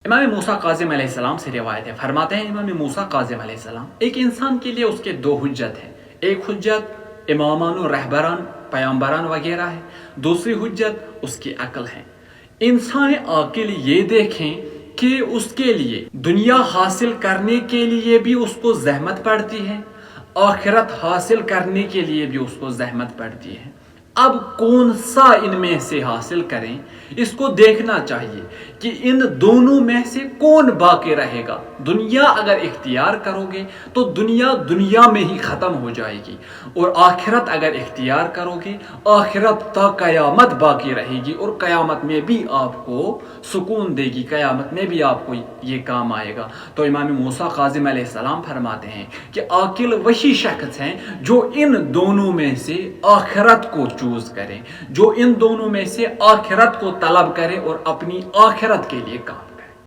इमाम मूसा काज़िम अलैहिस्सलाम से रिवायत है, फरमाते हैं इमाम मूसा काज़िम अलैहिस्सलाम, एक इंसान के लिए उसके दो हुज्जत हैं। एक हुज्जत इमामान और रहबरान पैगम्बरान वगैरह है, दूसरी हुज्जत उसकी अक्ल है। इंसान आकिल ये देखें कि उसके लिए दुनिया हासिल करने के लिए भी उसको जहमत पड़ती है, आखिरत हासिल करने के लिए भी उसको जहमत पड़ती है। अब कौन सा इनमें से हासिल करें, इसको देखना चाहिए कि इन दोनों में से कौन बाकी रहेगा। दुनिया अगर इख्तियार करोगे तो दुनिया दुनिया में ही ख़त्म हो जाएगी, और आखिरत अगर इख्तियार करोगे आखिरत तक क़यामत बाकी रहेगी, और क़यामत में भी आपको सुकून देगी, क़यामत में भी आपको ये काम आएगा। तो इमाम मूसा काज़िम अलैहिस्सलाम फरमाते हैं कि आकिल वही शख्स हैं जो इन दोनों में से आखिरत को चूज करें, जो इन दोनों में से आखिरत को तलब करे और अपनी आखिरत के लिए काम